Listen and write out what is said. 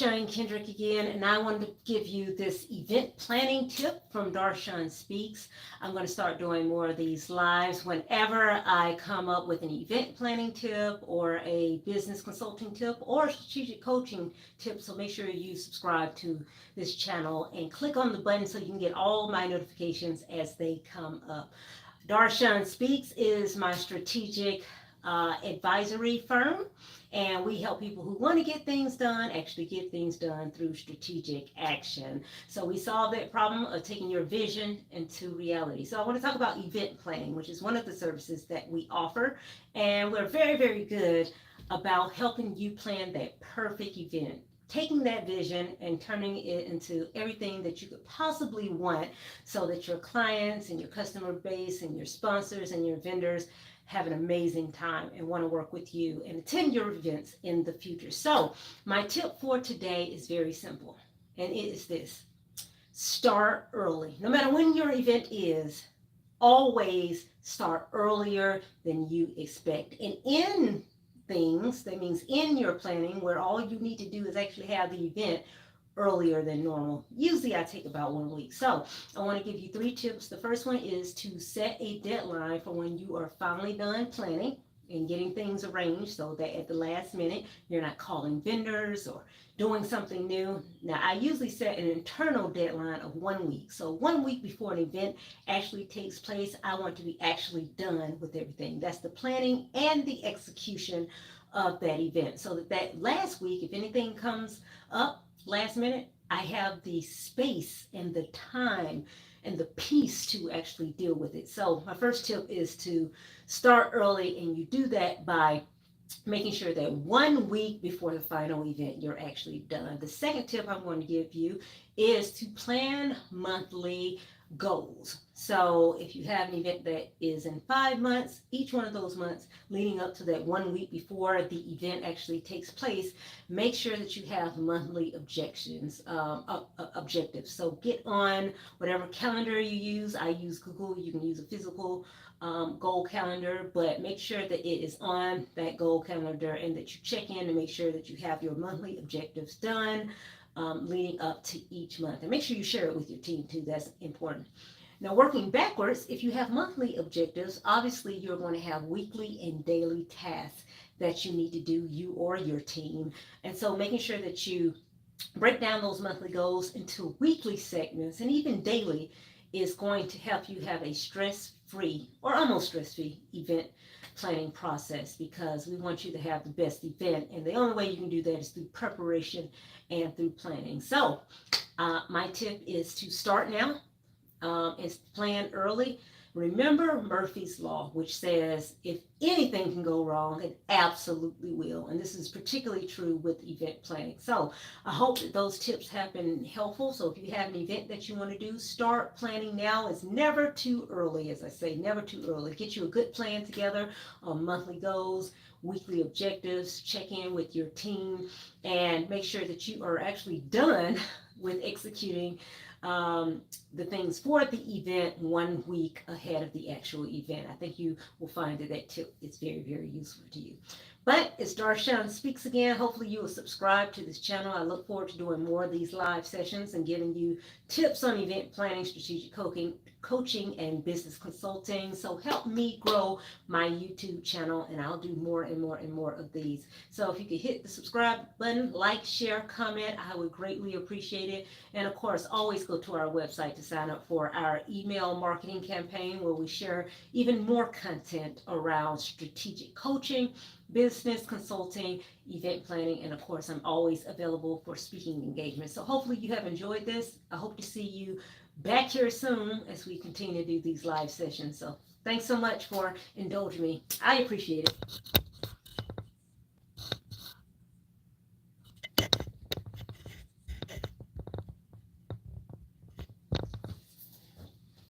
Darshun Kendrick again, and I wanted to give you this event planning tip from Darshun Speaks. I'm going to start doing more of these lives whenever I come up with an event planning tip or a business consulting tip or strategic coaching tip. So make sure you subscribe to this channel and click on the button so you can get all my notifications as they come up. Darshun Speaks is my strategic advisory firm, and we help people who want to get things done actually get things done through strategic action. So we solve that problem of taking your vision into reality. So I want to talk about event planning, which is one of the services that we offer, and we're very, very good about helping you plan that perfect event, taking that vision and turning it into everything that you could possibly want so that your clients and your customer base and your sponsors and your vendors have an amazing time and want to work with you and attend your events in the future. So my tip for today is very simple, and it is this: start early. No matter when your event is, always start earlier than you expect. And in things, that means in your planning, where all you need to do is actually have the event earlier than normal. Usually I take about 1 week. So I want to give you 3 tips. The first one is to set a deadline for when you are finally done planning and getting things arranged so that at the last minute you're not calling vendors or doing something new. Now I usually set an internal deadline of 1 week. So 1 week before an event actually takes place, I want to be actually done with everything. That's the planning and the execution of that event. So that last week, if anything comes up last minute, I have the space and the time and the peace to actually deal with it. So my first tip is to start early, and you do that by making sure that 1 week before the final event you're actually done. The second tip I'm going to give you is to plan monthly goals. So if you have an event that is in 5 months, each one of those months leading up to that 1 week before the event actually takes place, make sure that you have monthly objectives. So get on whatever calendar you use. I use Google. You can use a physical goal calendar, but make sure that it is on that goal calendar and that you check in to make sure that you have your monthly objectives done leading up to each month. And make sure you share it with your team too. That's important. Now, working backwards, if you have monthly objectives, obviously you're going to have weekly and daily tasks that you need to do, you or your team. And so making sure that you break down those monthly goals into weekly segments and even daily is going to help you have a stress-free or almost stress-free event planning process, because we want you to have the best event, and the only way you can do that is through preparation and through planning. So my tip is to start now and plan early. Remember Murphy's Law, which says if anything can go wrong, it absolutely will. And this is particularly true with event planning. So I hope that those tips have been helpful. So if you have an event that you want to do, start planning now. It's never too early, as I say, never too early. Get you a good plan together on monthly goals, weekly objectives, check in with your team, and make sure that you are actually done with executing the things for the event 1 week ahead of the actual event. I think you will find that that tip is very, very useful to you. But it's Darshun Speaks again. Hopefully you will subscribe to this channel. I look forward to doing more of these live sessions and giving you tips on event planning, strategic coaching, and business consulting. So help me grow my YouTube channel, and I'll do more and more and more of these. So if you could hit the subscribe button, like, share, comment, I would greatly appreciate it. And of course, always go to our website to sign up for our email marketing campaign, where we share even more content around strategic coaching, business consulting, event planning, and of course, I'm always available for speaking engagements. So hopefully you have enjoyed this. I hope to see you back here soon as we continue to do these live sessions. So thanks so much for indulging me. I appreciate it.